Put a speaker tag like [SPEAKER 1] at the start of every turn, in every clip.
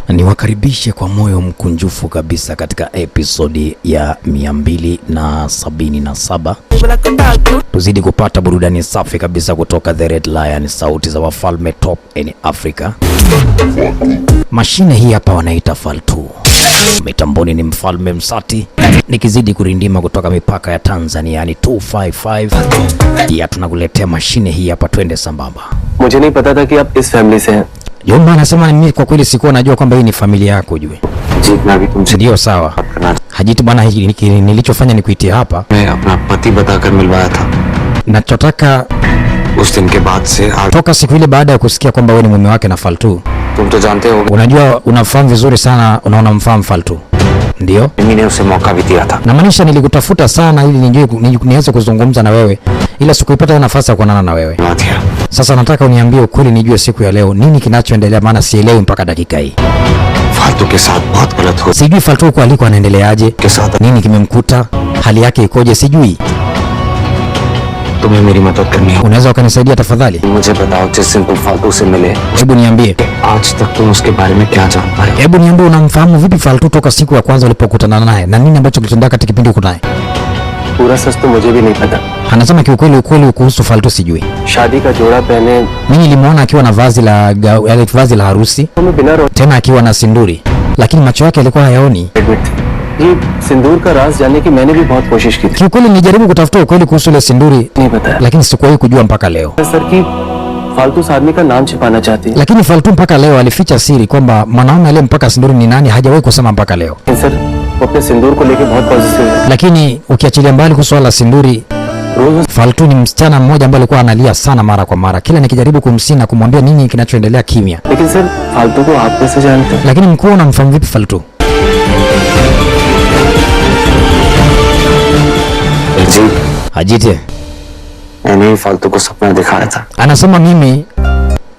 [SPEAKER 1] Niwakaribishe kwa moyo mkunjufu kabisa katika episodi ya 277. Tuzidi kupata burudani safi kabisa kutoka The Red Lion, sauti za wafalme top in Africa. Mashine hii hapa wanaita Faltu. Mitamboni ni mfalme Msati, nikizidi kurindima kutoka mipaka ya Tanzania, yani 255. Ya tunakuletea mashine hii hapa, twende sambamba.
[SPEAKER 2] मुझे नहीं पता था कि आप इस फैमिली से हैं।
[SPEAKER 1] Jomba anasema mimi kwa kweli sikuwa najua kwamba hii ni familia yako ujue.
[SPEAKER 2] जीतना भी तुमसे
[SPEAKER 1] Ndio sawa. Hajiti bwana, nilichofanya ni kuitia hapa.
[SPEAKER 2] मैं अपना पति बताकर मिलवाया था।
[SPEAKER 1] Nachotaka
[SPEAKER 2] उस दिन के बाद से आज
[SPEAKER 1] toka siku ile baada ya kusikia kwamba wewe ni mume wake na Faltu.
[SPEAKER 2] तुम तो जानते हो
[SPEAKER 1] Unajua unafahamu vizuri sana, unamfahamu Faltu. Ndio?
[SPEAKER 2] मैंने उसे मौका भी दिया था।
[SPEAKER 1] Na maanisha nilikutafuta sana ili nijue niweze kuzungumza na wewe, ila sikuipata nafasi ya kuonana na wewe. Sasa nataka uniambie ukweli nijue siku ya leo nini kinachoendelea, maana sielewi mpaka dakika hii.
[SPEAKER 2] फालतू के साथ बहुत गलत हो।
[SPEAKER 1] Sijui Faltu huko aliko anaendeleaje, nini kimemkuta, hali yake ikoje sijui.
[SPEAKER 2] तुम्हें मेरी मदद करनी है।
[SPEAKER 1] Unaweza ukanisaidia tafadhali?
[SPEAKER 2] मुझे बताओ जिस दिन तुम फालतू से मिले,
[SPEAKER 1] Hebu niambie.
[SPEAKER 2] आज तक तुम उसके बारे में क्या जान पाए?
[SPEAKER 1] Hebu niambie unamfahamu vipi Faltu toka siku ya kwanza ulipokutana naye na nini ambacho kilitendeka katika kipindi uko naye?
[SPEAKER 2] पूरा सच तो मुझे भी नहीं पता।
[SPEAKER 1] Anasema ukweli kuhusu Faltu sijui.
[SPEAKER 2] शादी का जोड़ा पहने
[SPEAKER 1] Mimi nilimuona akiwa na vazi la harusi, tena akiwa na sinduri, lakini macho yake yalikuwa hayaoni.
[SPEAKER 2] ये सिंदूर का राज जानने की मैंने भी बहुत कोशिश की थी।
[SPEAKER 1] Kiukweli nilijaribu kutafuta ukweli kuhusu ile sinduri,
[SPEAKER 2] नहीं पता
[SPEAKER 1] lakini sikuwahi kujua mpaka leo.
[SPEAKER 2] Sir की फालतू आदमी का नाम छिपाना चाहती है।
[SPEAKER 1] Lakini Faltu mpaka leo alificha siri kwamba mwanaume aliyempaka sinduri ni nani, hajawahi kusema mpaka leo.
[SPEAKER 2] Sir वो अपने सिंदूर को लेकर बहुत पॉजिटिव है।
[SPEAKER 1] Lakini ukiachilia mbali kuhusu swala la sinduri, Faltu ni msichana mmoja ambaye alikuwa analia sana mara kwa mara. Kila nikijaribu kumsina kumwambia nini kinachoendelea kimya.
[SPEAKER 2] लेकिन सर फालतू को आप कैसे जानते हैं?
[SPEAKER 1] Lakini mkuu unamfahamu vipi Faltu?
[SPEAKER 2] जी
[SPEAKER 1] Ajite
[SPEAKER 2] मैंने फालतू को सपना दिखाया था।
[SPEAKER 1] anasema mimi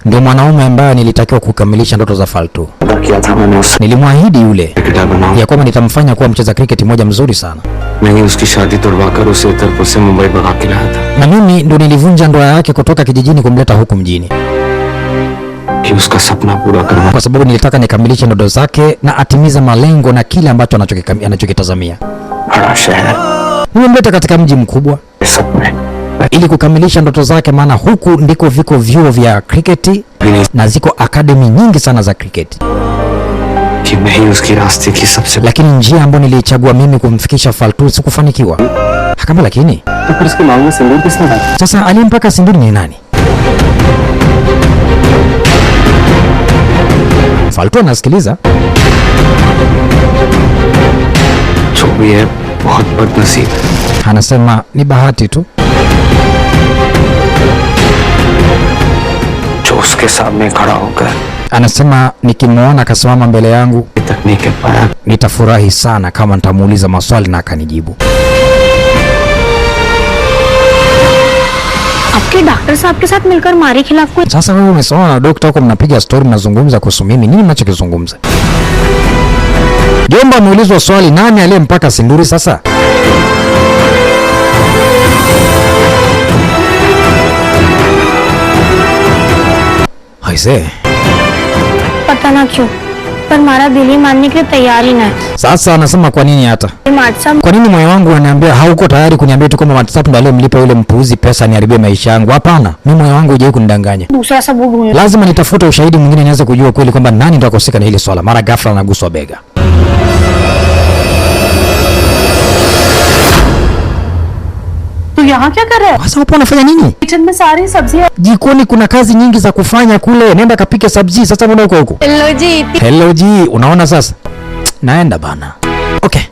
[SPEAKER 1] ndio mwanaume ambaye nilitakiwa kukamilisha ndoto za Faltu.
[SPEAKER 2] अदा किया था मैंने उससे
[SPEAKER 1] Nilimwahidi yule
[SPEAKER 2] क्रिकेटर बनाऊं।
[SPEAKER 1] ya kwamba nitamfanya kuwa mcheza kriketi moja mzuri sana.
[SPEAKER 2] मैंने उसकी शादी तोड़वाकर उसे उत्तरपुर से मुंबई भगा के लाया था
[SPEAKER 1] Na mimi ndo nilivunja ndoa yake kutoka kijijini kumleta huku mjini,
[SPEAKER 2] कि उसका सपना पूरा करना।
[SPEAKER 1] kwa sababu nilitaka nikamilishe ndoto zake na atimize malengo na kile ambacho anachokitazamia.
[SPEAKER 2] बड़ा शहर
[SPEAKER 1] Nimemleta katika mji mkubwa
[SPEAKER 2] सपने
[SPEAKER 1] ili kukamilisha ndoto zake, maana huku ndiko viko vyuo vya kriketi na ziko akademi nyingi sana za kriketi.
[SPEAKER 2] कि मैं ही उसकी रास्ते की सबसे
[SPEAKER 1] Lakini njia ambayo nilichagua mimi kumfikisha Faltu sikufanikiwa. Hakama lakini
[SPEAKER 2] तो फिर उसके मांग में सिंदूर किसने डाला?
[SPEAKER 1] sasa alimpaka sinduri ni nani? Faltu anasikiliza.
[SPEAKER 2] जो भी है बहुत बदनसीब है।
[SPEAKER 1] Anasema ni bahati tu.
[SPEAKER 2] जो उसके सामने खड़ा होकर
[SPEAKER 1] Anasema nikimwona akasimama mbele yangu
[SPEAKER 2] तक नहीं कह पाया।
[SPEAKER 1] nitafurahi sana kama nitamuuliza maswali na akanijibu.
[SPEAKER 3] आपके डॉक्टर साहब के साथ मिलकर मारे खिलाफ कोई
[SPEAKER 1] Sasa wewe umesoma na dokta huko, mnapiga story, mnazungumza kuhusu mimi, nini mnachokizungumza? Jomba ameulizwa swali, nani aliyempaka sinduri sasa? Haise.
[SPEAKER 3] पता ना क्यों पर हमारा दिल ही मानने के लिए तैयार ही ना है।
[SPEAKER 1] Sasa anasema kwa nini hata?
[SPEAKER 3] WhatsApp
[SPEAKER 1] Kwa nini moyo wangu unaniambia hauko tayari kuniambia tu kwamba WhatsApp ndo aliyemlipa yule mpuuzi pesa niharibie maisha yangu? Hapana, mimi moyo wangu hujai kunidanganya.
[SPEAKER 3] दूसरा सबूत ढूंढ
[SPEAKER 1] Lazima nitafute ushahidi mwingine niweze kujua kweli kwamba nani ndo akoseka na hili swala. Mara ghafla anaguswa bega.
[SPEAKER 3] तू यहाँ क्या कर रहा है?
[SPEAKER 1] Sasa hapo unafanya nini?
[SPEAKER 3] Kitchen में सारी सब्जियां।
[SPEAKER 1] Jikoni kuna kazi nyingi za kufanya kule. Nenda kapike sabzi. Sasa mbona uko huko?
[SPEAKER 3] Hello ji
[SPEAKER 1] Hello ji, unaona sasa? Naenda bana. Okay.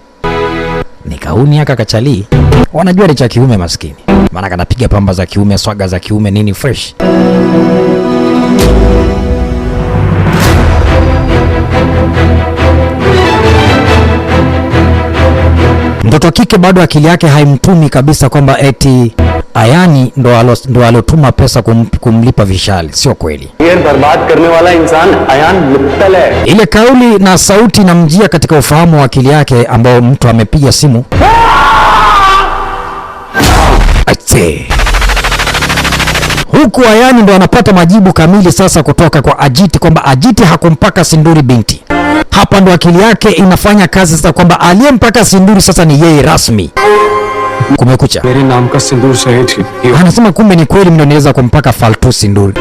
[SPEAKER 1] Nikauni aka kachali. Wanajua ni cha kiume maskini. Maana kanapiga pamba za kiume, swaga za kiume, nini fresh. Mtoto wa kike bado akili yake haimtumi kabisa kwamba eti Ayani ndo alotuma pesa kumlipa Vishali. Sio kweli.
[SPEAKER 2] ये बर्बाद करने वाला इंसान अयान मित्तल है।
[SPEAKER 1] Ile kauli na sauti inamjia katika ufahamu wa akili yake ambao mtu amepiga simu. Ate. huku Ayani ndo anapata majibu kamili sasa kutoka kwa Ajiti kwamba Ajiti hakumpaka Sinduri binti. Hapa ndo akili yake inafanya kazi sasa kwamba aliyempaka Sinduri sasa ni yeye rasmi. Kumekucha.
[SPEAKER 2] मेरे नाम का सिंदूर सहित ही
[SPEAKER 1] Anasema kumbe ni kweli mimi naweza kumpaka Faltu Sinduri.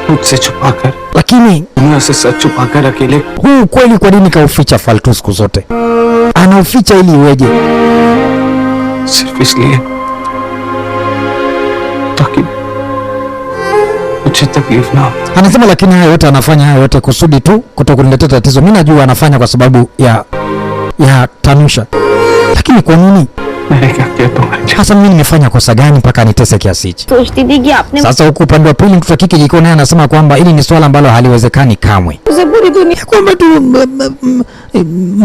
[SPEAKER 2] मुझसे छुपाकर,
[SPEAKER 1] Lakini
[SPEAKER 2] दुनिया से सच छुपाकर अकेले
[SPEAKER 1] huu kweli kwa nini kauficha Faltu siku zote? Anauficha ili iweje?
[SPEAKER 2] सिर्फ इसलिए ताकि मुझे तकलीफ ना हो।
[SPEAKER 1] Anasema lakini haya yote anafanya haya yote kusudi tu kutokuniletea tatizo. Mimi najua anafanya kwa sababu ya Tanusha. Lakini kwa nini?
[SPEAKER 2] मैंने क्या किया तुम्हारे लिए?
[SPEAKER 1] Hasa mimi nimefanya kosa gani mpaka anitese kiasi hichi?
[SPEAKER 3] सोचती थी कि आपने
[SPEAKER 1] Sasa huku upande wa pili mtoto wa kike jiko naye anasema kwamba hili ni swala ambalo haliwezekani kamwe.
[SPEAKER 3] उसे पूरी दुनिया
[SPEAKER 1] Kwamba tu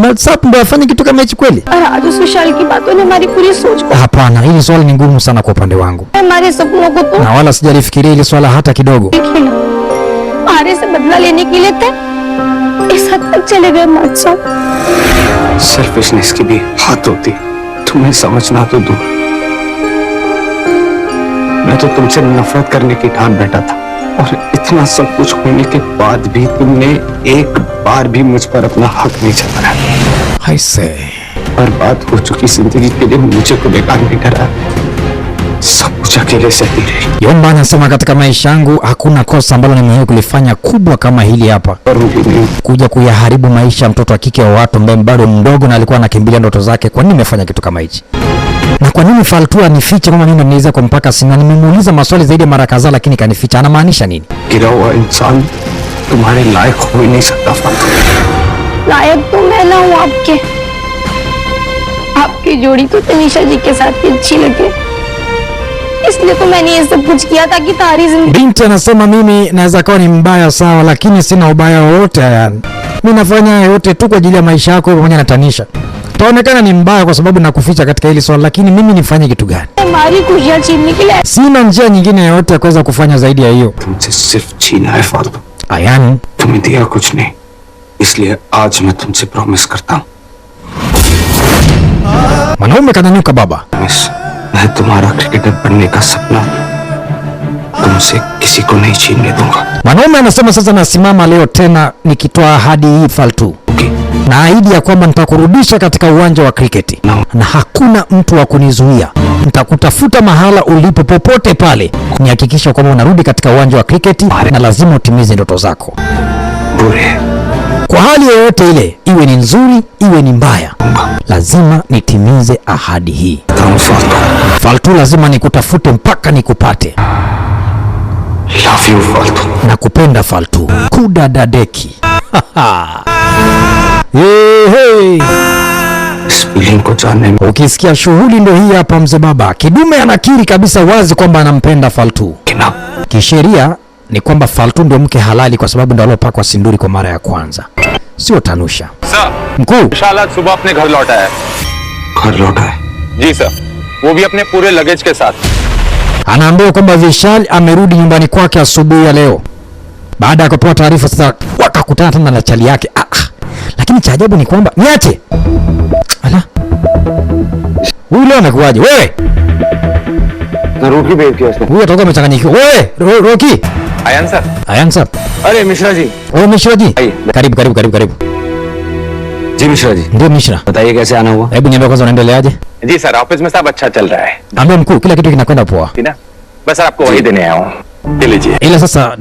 [SPEAKER 1] WhatsApp ndo afanye kitu kama hichi kweli?
[SPEAKER 3] और आज उस विशाल की बातों ने हमारी पूरी सोच को,
[SPEAKER 1] Hapana, hili swala ni ngumu sana kwa upande wangu.
[SPEAKER 3] हमारे सपनों को तो
[SPEAKER 1] Na wala sijalifikiria hili swala hata kidogo.
[SPEAKER 3] खेला। मारे से बदला लेने के लिए थे इस हद तक चले गए माचा।
[SPEAKER 2] सेल्फिशनेस की भी हाथ होती, तुम्हें समझना तो दूर। मैं तो तुमसे नफरत करने की ठान बैठा था, और इतना सब कुछ होने के बाद भी तुमने एक बार भी मुझ पर अपना हक नहीं जताया।
[SPEAKER 1] Haise.
[SPEAKER 2] बर्बाद हो चुकी जिंदगी के लिए मुझे को बेकार नहीं करा, सब कुछ अकेले सहती रही।
[SPEAKER 1] Yomba anasema katika maisha yangu hakuna kosa ambalo nimewahi kulifanya kubwa kama hili hapa.
[SPEAKER 2] करूंगी नहीं,
[SPEAKER 1] Kuja kuyaharibu maisha ya mtoto wa kike wa watu ambaye bado mdogo na alikuwa anakimbilia ndoto zake. Kwa nini nimefanya kitu kama hichi? Na kwa nini Faltu anifiche kama mimi naweza kumpaka Sina? Nimemuuliza maswali zaidi ya mara kadhaa lakini kanificha. Anamaanisha nini?
[SPEAKER 2] गिरा हुआ इंसान तुम्हारे लायक हो ही नहीं सकता फालतू।
[SPEAKER 3] लायक तो मैं ना हूँ आपके, आपकी जोड़ी तो तनीषा जी के साथ ही अच्छी लगे, इसलिए तो मैंने ये सब कुछ किया ताकि तारी जिंदगी।
[SPEAKER 1] Binti anasema mimi naweza kuwa ni mbaya sawa, lakini sina ubaya wowote. Yani mimi nafanya yote tu kwa ajili ya maisha yako pamoja na Tanisha. Taonekana ni mbaya kwa sababu nakuficha katika hili swala, lakini mimi nifanye kitu gani?
[SPEAKER 3] हमारी खुशियाँ छीनने के लिए
[SPEAKER 1] Sina njia nyingine yoyote ya kuweza kufanya zaidi ya hiyo.
[SPEAKER 2] तुमसे सिर्फ छीना है फालतू,
[SPEAKER 1] Ayani,
[SPEAKER 2] तुम्हें दिया कुछ नहीं, इसलिए आज मैं तुमसे प्रॉमिस करता हूँ,
[SPEAKER 1] mwanaume kananyuka baba.
[SPEAKER 2] मैं तुम्हारा क्रिकेटर बनने का सपना तुमसे किसी को नहीं छीनने दूंगा।
[SPEAKER 1] Mwanaume anasema sasa nasimama leo tena nikitoa ahadi hii Faltu. Na ahidi ya kwamba nitakurudisha katika uwanja wa kriketi. Na hakuna mtu wa kunizuia. Nitakutafuta mahala ulipo popote pale. Nihakikisha kwamba unarudi katika uwanja wa kriketi na lazima utimize ndoto zako.
[SPEAKER 2] बुरे
[SPEAKER 1] Kwa hali yoyote ile, iwe ni nzuri, iwe ni mbaya, lazima nitimize ahadi hii.
[SPEAKER 2] फालतू,
[SPEAKER 1] Faltu, lazima nikutafute mpaka nikupate.
[SPEAKER 2] Love you फालतू।
[SPEAKER 1] Nakupenda Faltu. Kudadadeki. Hey.
[SPEAKER 2] इस फीलिंग को जानने में
[SPEAKER 1] Ukisikia shughuli ndo hii hapa mzee baba. Kidume anakiri kabisa wazi kwamba anampenda Faltu.
[SPEAKER 2] किना
[SPEAKER 1] Kisheria ni kwamba Faltu ndio mke halali kwa sababu ndio alopakwa Sinduri kwa mara ya kwanza. Sio Tanusha.
[SPEAKER 4] Sir
[SPEAKER 1] Mkuu,
[SPEAKER 4] विशाल आज सुबह अपने घर लौटा है।
[SPEAKER 2] घर लौटा है।
[SPEAKER 4] जी सर, वो भी अपने पूरे लगेज के साथ।
[SPEAKER 1] anaambiwa kwamba Vishal amerudi nyumbani kwake asubuhi ya leo. Baada ya kupewa taarifa sasa wakakutana tena na chali yake. Lakini cha ajabu ni kwamba niache. Ala. Huyu leo amekuaje? Wewe.
[SPEAKER 2] ना रोकी भेज किया उसने।
[SPEAKER 1] Huyu atakuwa amechanganyikiwa. Wewe, Roki.
[SPEAKER 4] Ion sir.
[SPEAKER 1] Ayan sir.
[SPEAKER 2] अरे मिश्रा ji.
[SPEAKER 1] Wewe Mishra ji.
[SPEAKER 2] Aye.
[SPEAKER 1] Karibu.
[SPEAKER 2] जी मिश्रा ji,
[SPEAKER 1] Ndio Mishra.
[SPEAKER 2] बताइए कैसे आना हुआ?
[SPEAKER 1] Hebu niambie kwanza unaendeleaje?
[SPEAKER 4] जी सर, ऑफिस में सब अच्छा चल रहा है।
[SPEAKER 1] Ambia mkuu kila kitu kinakwenda poa.
[SPEAKER 4] ठीक ना? बस सर आपको वही देने आया हूँ। ले लीजिए।
[SPEAKER 1] Ila sasa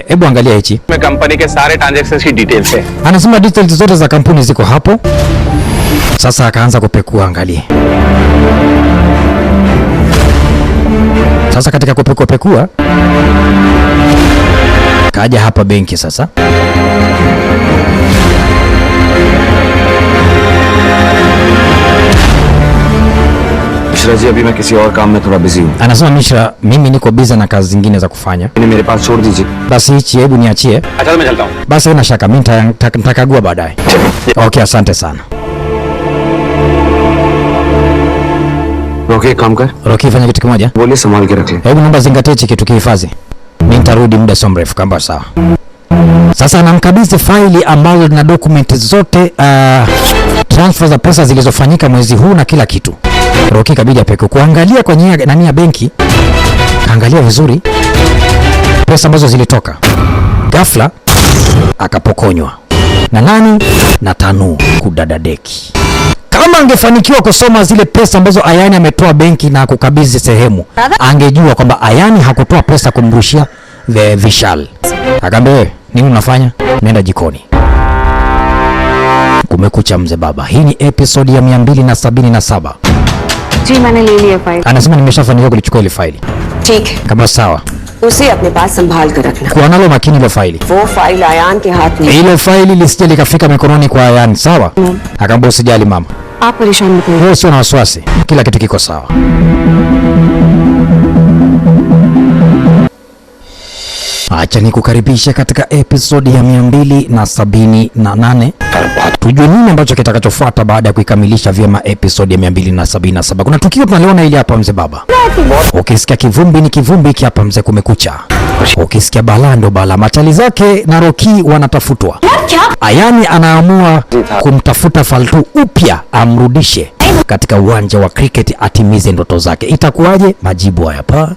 [SPEAKER 1] hebu angalia hichi.
[SPEAKER 4] में कंपनी के सारे ट्रांजैक्शंस की डिटेल्स है।
[SPEAKER 1] Anasema details zote za kampuni ziko hapo. Sasa akaanza kupekua, angalie. Sasa katika kupekua kaja hapa benki sasa.
[SPEAKER 2] Mishra जी, अभी मैं किसी और काम में थोड़ा बिजी हूँ,
[SPEAKER 1] Anasema Mishra, mimi niko busy na kazi zingine za kufanya.
[SPEAKER 2] इन्हें मेरे पास छोड़ दीजिए।
[SPEAKER 1] Basi hichi hebu niachie.
[SPEAKER 4] अच्छा तो मैं चलता हूँ।
[SPEAKER 1] Basi una shaka, mimi nitakagua baadaye. Okay, asante sana.
[SPEAKER 2] रोके, एक काम कर,
[SPEAKER 1] Roki, fanya kitu kimoja.
[SPEAKER 2] बोलिए संभाल के रख ले।
[SPEAKER 1] Hebu naomba zingatia hichi kitu kihifadhi. Mimi nitarudi muda sio mrefu kama sawa. Sasa anamkabidhi faili ambalo lina dokumenti zote transfer za pesa zilizofanyika mwezi huu na kila kitu. Roki kabidi apeke kuangalia kwenye nani ya benki. Kaangalia vizuri. pesa ambazo zilitoka. Ghafla akapokonywa na nani? Na Tanu kudadadeki. Kama angefanikiwa kusoma zile pesa ambazo Ayani ametoa benki na kukabidhi sehemu, angejua kwamba Ayani hakutoa pesa kumrushia Vishal. Akamwambia, nini unafanya? Nenda jikoni. Kumekucha mzee baba. Hii ni episode ya 277.
[SPEAKER 5] जी मैंने ले लिया file.
[SPEAKER 1] Anasema nimeshafanikiwa kulichukua ile faili.
[SPEAKER 5] ठीक है,
[SPEAKER 1] Kama sawa.
[SPEAKER 5] उसे अपने पास संभाल कर रखना।
[SPEAKER 1] Kuwa nalo makini ile faili.
[SPEAKER 5] वो फाइल आयान के हाथ में।
[SPEAKER 1] Ile faili lisije likafika mikononi kwa Ayani, sawa? Akamwambia usijali mama.
[SPEAKER 5] आप परेशान मत होइए।
[SPEAKER 1] Wewe sio na wasiwasi. Kila kitu kiko sawa. Acha nikukaribisha katika episodi ya 278. Tujue nini ambacho kitakachofuata baada ya kuikamilisha vyema episodi ya 277. Kuna tukio tunaliona ili hapa mzee baba. Ukisikia kivumbi ni kivumbi hiki hapa mzee, kumekucha. Ukisikia balaa ndo balaa. Machali zake na Roki wanatafutwa. Ayani anaamua kumtafuta Faltu upya amrudishe katika uwanja wa cricket atimize ndoto zake. Itakuwaje? Majibu haya hapa.